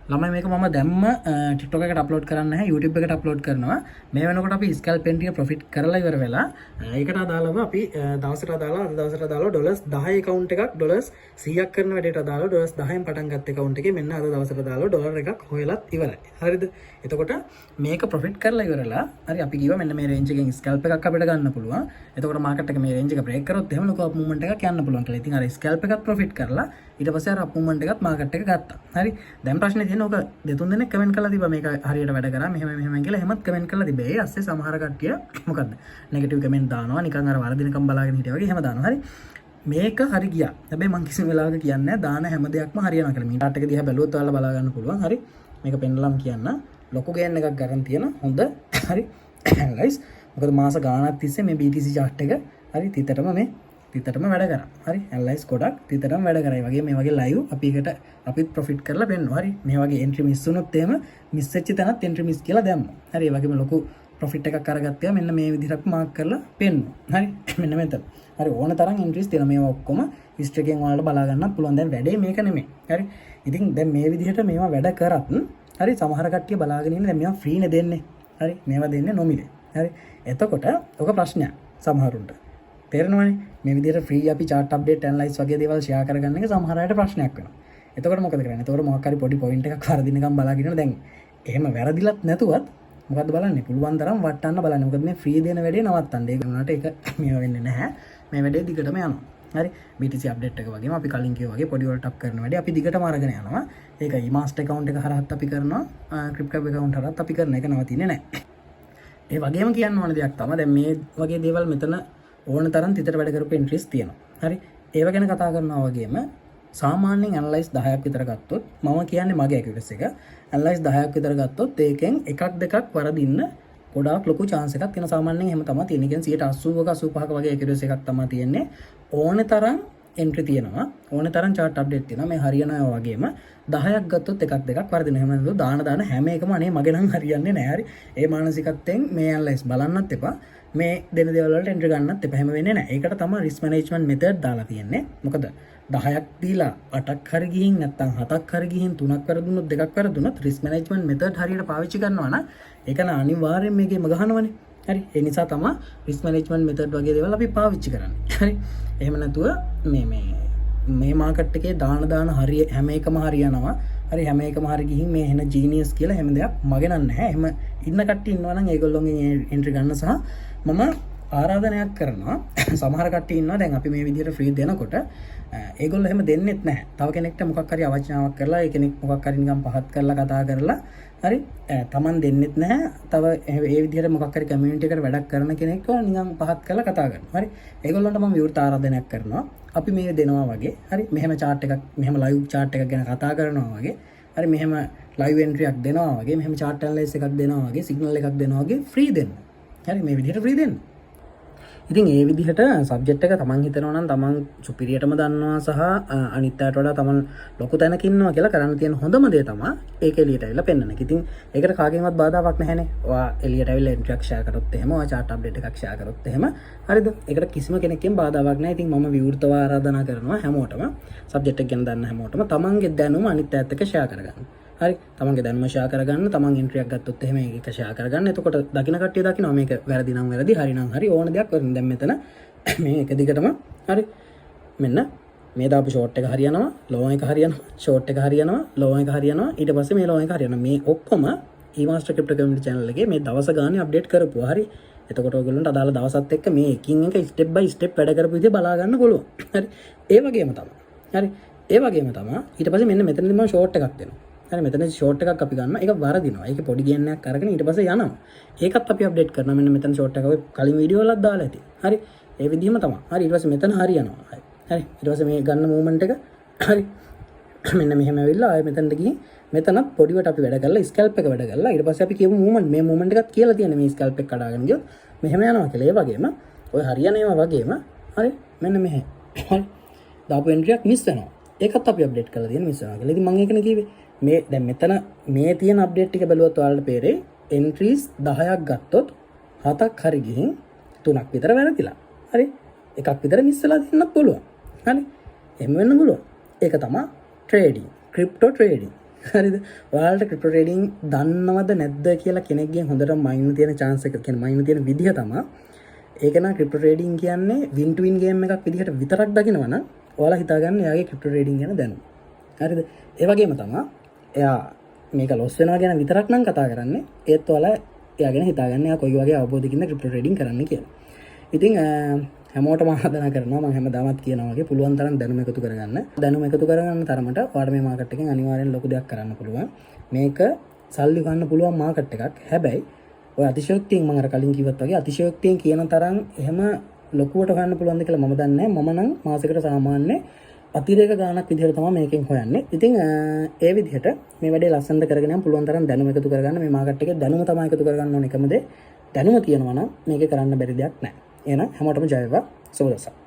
ළමයි මේක මම දැම්ම TikTok එකට අප්ලෝඩ් කරන්නේ නැහැ, YouTube එකට අප්ලෝඩ් කරනවා. මේ වෙනකොට අපි ස්කැල්ප් එන් ටික ප්‍රොෆිට් කරලා ඉවර වෙලා ඒකට අදාළව අපි දවසට අදාළව අද දවසට අදාළව ඩොලර්ස් 10 account එකක් ඩොලර්ස් 100ක් කරන වැඩේට අදාළව ඩොලර්ස් 10න් පටන් ගත්ත account එකේ මෙන්න අද දවසට අදාළව ඩොලර් එකක් හොයලත් ඉවරයි. හරිද? එතකොට මේක ප්‍රොෆිට් කරලා ඉවරලා හරි අපි කිව්වා මෙන්න මේ රේන්ජ් එකෙන් ස්කැල්ප් එකක් අපිට ගන්න පුළුවන්. එතකොට මාකට් එක මේ රේන්ජ් එක බ්‍රේක් කරොත් එහෙම ලොකු අප් මූව්මන්ට් එකක් යන්න පුළුවන් කියලා. ඉතින් අර ස්කැල්ප් එකත් ප්‍රොෆිට් කරලා ඊට පස්සේ අර අප් මූව්මන්ට් එකත් මාකට් එක ගත්තා. හරි. දැන් ප්‍රශ්නේ තියෙන්නේ ඔක දෙතුන් දෙනෙක් කමෙන්ට් කරලා තිබ්බා මේක හරියට වැඩ කරා මෙහෙම කියලා එහෙමත් කමෙන්ට් කරලා තිබ්බේ. ඒ ඇස්සේ සමහර කට්ටිය මොකද්ද නෙගටිව් කමෙන්ට් දානවා නිකන් අර වරදිනකම් බලාගෙන හිටියා වගේ එහෙම දානවා. හරි මේක හරි ගියා. හැබැයි මම කිසිම වෙලාවක කියන්නේ නැහැ දාන හැම දෙයක්ම හරියනවා කියලා. මේ ටාට් එක දිහා බැලුවොත් ඔයාලා බලා ගන්න පුළුවන්. හරි මේක පෙන්නලම් කියන්න ලොකු ගේන් එකක් ගන්න තියෙන හොඳ හරි ඇනලයිස්. මොකද මාස ගාණක් තිස්සේ මේ BTC chart එක හරි තිතටම වැඩ කරා. හරි ඇනලයිස් ගොඩක් තිතටම වැඩ කරා. ඒ වගේ මේ වගේ ලයිව් අපි එකට අපිත් ප්‍රොෆිට් කරලා පෙන්නවා. හරි මේ වගේ එන්ට්‍රි මිස් වුණොත් එහෙම මිස් වෙච්ච තැනත් එන්ට්‍රි මිස් කියලා දැම්මා. හරි ඒ වගේම ලොකු ප්‍රොෆිට් එකක් අරගත්තා. මෙන්න මේ විදිහට මාක් කරලා පෙන්නවා. හරි මෙන්න මෙතන. හරි ඕන තරම් එන්ට්‍රීස් තියෙනවා. මේවා ඔක්කොම හිස්ටරි එකෙන් ඔයාලට බලා ගන්නත් පුළුවන්. දැන් වැඩේ මේක නෙමෙයි. හරි ඉතින් දැන් මේ විදිහට මේවා වැඩ කරත් හරි සමහර කට්ටිය බලාගෙන ඉන්නේ දැන් මේවා ෆ්‍රීනේ දෙන්නේ. හරි මේවා දෙන්නේ නොමිලේ. හරි එතකොට ඔක ප්‍රශ්නයක් සමහරුන්ට. තේරෙනවනේ මේ විදිහට ෆ්‍රී අපි chart update analyze වගේ දේවල් share කරගන්න එක සමහර අයට ප්‍රශ්නයක් වෙනවා. එතකොට මොකද කරන්නේ? එතකොට මොකක් හරි පොඩි point එකක් වරදිනකම් බලාගෙන ඉන්නවා. දැන් එහෙම වැරදිලත් නැතුවත් මොකද්ද බලන්නේ? පුළුවන් තරම් වටන්න බලන්න. මොකද මේ ෆ්‍රී දෙන වැඩේ නවත්තන්න. ඒක උනාට ඒක මේව වෙන්නේ නැහැ. මේ වැඩේ දිගටම යනවා. හරි BTC update එක වගේම අපි කලින් කිව්වා වගේ පොඩි වලට අප් කරන වැඩේ අපි දිගටම අරගෙන යනවා. ඒක e-master account එක හරහත් අපි කරනවා. crypto account හරහත් අපි කරන එක නවතින්නේ නැහැ. ඒ වගේම කියන්න ඕන දෙයක් තමයි දැන් මේ වගේ දේවල් මෙතන ඕන තරම් තිතට වැඩ කරපු එන්ට්‍රීස් තියෙනවා. හරි ඒව ගැන කතා කරනවා වගේම සාමාන්‍යයෙන් ඇනලයිස් 10ක් විතර ගත්තොත් මම කියන්නේ මගේ ඇකියුරසි එක ඇනලයිස් 10ක් විතර ගත්තොත් ඒකෙන් එකක් දෙකක් වරදින්න ගොඩාක් ලොකු chance එකක් තියෙන. සාමාන්‍යයෙන් එහෙම තමයි තියෙන්නේ. කියන්නේ 80ක 85ක වගේ ඇකියුරසි එකක් තමයි තියෙන්නේ. ඕන තරම් එන්ට්‍රි තියෙනවා. ඕන තරම් chart update තියෙනවා. මේ හරියනවා වගේම 10ක් ගත්තොත් එකක් දෙකක් වරදිනවා. එහෙම නැත්නම් දාන හැම එකම අනේ මගේ නම් හරියන්නේ නැහැ. හරි ඒ මානසිකත්වයෙන් මේ ඇනලයිස් බලන්නත් එපා. මේ දෙන දේවල් වලට එන්ට්‍රි ගන්නත් එපා. එහෙම වෙන්නේ නැහැ. ඒකට තමයි risk management method දාලා තියෙන්නේ. මොකද 10ක් දීලා 8ක් හරි ගිහින් නැත්නම් 7ක් හරි ගිහින් 3ක් වැරදුනොත් 2ක් වැරදුනොත් risk management method හරියට පාවිච්චි කරනවා නම් ඒක න අනිවාර්යෙන් මේකේම ගහනවනේ. හරි ඒ නිසා තමයි risk management method වගේ දේවල් අපි පාවිච්චි කරන්නේ. හරි එහෙම නැතුව මේ මාකට් එකේ දාන හරිය හැම එකම හරියනවා. හරි හැම එකම හරි ගිහින් මේ එන ජීනියස් කියලා හැම දෙයක් මගේ නැහැ. එහෙම ඉන්න කට්ටිය ඉන්නවා නම් ඒගොල්ලෝගෙන් එන්ට්‍රි ගන්න සහ මම ආරාධනයක් කරනවා. සමහර කට්ටිය ඉන්නවා දැන් අපි මේ විදිහට ෆ්‍රී දෙනකොට ඒගොල්ලෝ එහෙම දෙන්නෙත් නැහැ. තව කෙනෙක්ට මොකක් හරි අවචනාවක් කරලා ඒ කෙනෙක් මොකක් හරි නිකන් පහත් කරලා කතා කරලා හරි තමන් දෙන්නෙත් නැහැ. තව ඒ විදිහට මොකක් හරි කමියුනිටි එකට වැඩක් කරන කෙනෙක්ව නිකන් පහත් කරලා කතා කරනවා. හරි ඒගොල්ලන්ට මම විවෘත ආරාධනයක් කරනවා. අපි මේ දෙනවා වගේ හරි මෙහෙම chart එකක් මෙහෙම live chart එකක් ගැන කතා කරනවා වගේ හරි මෙහෙම live entry එකක් දෙනවා වගේ මෙහෙම chart analysis එකක් දෙනවා වගේ signal එකක් දෙනවා වගේ free දෙන්න. හරි මේ විදිහට free දෙන්න. ඉතින් ඒ විදිහට සබ්ජෙක්ට් එක තමන් හිතනවා නම් තමන් සුපිරියටම දන්නවා සහ අනිත් අයට වඩා තමන් ලොකු තැනක ඉන්නවා කියලා කරන්න තියෙන හොඳම දේ තමයි ඒක එළියට ඇවිල්ලා පෙන්වන එක. ඉතින් ඒකට කාගෙන්වත් බාධාවක් නැහැනේ. ඔයා එළියට ඇවිල්ලා එන්ට්‍රි එකක් ෂෙයා කරොත් එහෙම, ඔයා chart update එකක් ෂෙයා කරොත් එහෙම හරිද? ඒකට කිසිම කෙනෙක්ගෙන් බාධාවක් නැහැ. ඉතින් මම විවෘතව ආරාධනා කරනවා හැමෝටම සබ්ජෙක්ට් එක ගැන දන්න හැමෝටම තමන්ගේ දැනුම අනිත් අයත් එක්ක ෂෙයා කරගන්න. හරි තමන්ගේ දැනුම ෂෙයා කරගන්න. තමන් එන්ට්‍රි එකක් ගත්තොත් එහෙම ඒක ෂෙයා කරගන්න. එතකොට දකින්න කට්ටිය දකිනවා මේක වැරදි නම් වැරදි, හරි නම් හරි ඕන දෙයක් කරන්න. දැන් මෙතන මේ එක දිගටම හරි මෙන්න මේ දාපු ෂෝට් එක හරියනවා, ලෝ එක හරියනවා, ෂෝට් එක හරියනවා, ලෝ එක හරියනවා, ඊට පස්සේ මේ ලෝ එක හරියනවා. මේ ඔක්කොම e-master crypto community channel එකේ මේ දවස ගානේ අප්ඩේට් කරපුවා. හරි එතකොට ඔයගොල්ලන්ට අදාළ දවසත් එක්ක මේ එකින් එක ස්ටෙප් බයි ස්ටෙප් වැඩ කරපු විදිහ බලා ගන්න පුළුවන්. හරි ඒ වගේම තමයි. හරි ඒ වගේම තමයි ඊට පස්සේ මෙන්න මෙතනදී මම ෂෝට් එකක් දෙනවා. හරි මෙතන ෂෝට් එකක් අපි ගන්නවා. ඒක වරදිනවා. ඒක පොඩි ගේන් එකක් අරගෙන ඊට පස්සේ යනවා. ඒකත් අපි අප්ඩේට් කරනවා. මෙන්න මෙතන ෂෝට් එක ඔය කලින් වීඩියෝ වලත් දාලා ඇති. හරි ඒ විදිහම තමයි. හරි ඊට පස්සේ මෙතන හරියනවා. හරි ඊට පස්සේ මේ ගන්න මූවමන්ට් එක හරි මෙන්න මෙහෙම ඇවිල්ලා ආයෙ මෙතනට ගිහින් මෙතනත් පොඩිවට අපි වැඩ කරලා ස්කැල්ප් එක වැඩ කරලා ඊට පස්සේ අපි කියමු මූවමන්ට් මේ මූවමන්ට් එකත් කියලා තියෙන මේ ස්කැල්ප් එක කඩාගෙන ගියොත් මෙහෙම යනවා කියලා. ඒ වගේම ඔය හරියන ඒවා වගේම හරි මෙන්න මෙහෙ හරි දාපු එන්ට්‍රි එකක් මිස් වෙනවා. ඒකත් අපි අප්ඩේට් කරලා තියෙන මිස් වෙනවා කියලා. ඉතින් මම ඒකනේ කිව්වේ මේ දැන් මෙතන මේ තියෙන අප්ඩේට් ටික බැලුවොත් ඔයාලට පේරේ එන්ට්‍රීස් 10ක් ගත්තොත් 7ක් හරි ගිහින් 3ක් විතර වැරදිලා. හරි එකක් විතර මිස් වෙලා තියෙන්නත් පුළුවන්. හරි එහෙම වෙන්න පුළුවන්. ඒක තමයි ට්‍රේඩින්, ක්‍රිප්ටෝ ට්‍රේඩින්. හරිද? ඔයාලට ක්‍රිප්ටෝ ට්‍රේඩින් දන්නවද නැද්ද කියලා කෙනෙක්ගෙන් හොඳට මයින් තියෙන chance එක කියන්නේ මයින් තියෙන විදිහ තමයි ඒක නම් ක්‍රිප්ටෝ ට්‍රේඩින් කියන්නේ win to win game එකක් විදිහට විතරක් දකිනවා නම් ඔයාලා හිතාගන්න එයාගේ ක්‍රිප්ටෝ ට්‍රේඩින් ගැන දැනුම. හරිද? ඒ වගේම තමයි එයා මේක ලොස් වෙනවා ගැන විතරක් නම් කතා කරන්නේ. ඒත් ඔයාලා එයා ගැන හිතාගන්න එයා කොයි වගේ අවබෝධයකින්ද ක්‍රිප්ටෝ ට්‍රේඩින් කරන්න කියලා. ඉතින් හැමෝටම ආදරය කරනවා මම හැමදාමත් කියනවා වගේ පුළුවන් තරම් දැනුම එකතු කරගන්න. දැනුම එකතු කරගන්න තරමට ඔයාලා මේ මාකට් එකෙන් අනිවාර්යෙන් ලොකු දෙයක් කරන්න පුළුවන්. මේක සල්ලි ගන්න පුළුවන් මාකට් එකක්. හැබැයි ඔය අතිශයෝක්තියෙන් මම අර කලින් කිව්වත් වගේ අතිශයෝක්තියෙන් කියන තරම් එහෙම ලොකුවට හොයන්න පුළුවන්ද කියලා මම දන්නේ නැහැ. මම නම් මාසෙකට සාමාන්‍ය අතිරේක ගාණක් විදිහට තමයි මේකෙන් හොයන්නේ. ඉතින් ඒ විදිහට මේ වැඩේ ලස්සනට කරගෙන යන්න පුළුවන් තරම් දැනුම එකතු කරගන්න. මේ මාකට් එකේ දැනුම තමයි එකතු කරගන්න ඕනේ එකම දේ. දැනුම තියෙනවා නම් මේක කරන්න බැරි දෙයක් නැහැ. එහෙනම් හැමෝටම ජය වේවා. සුබ දවසක්.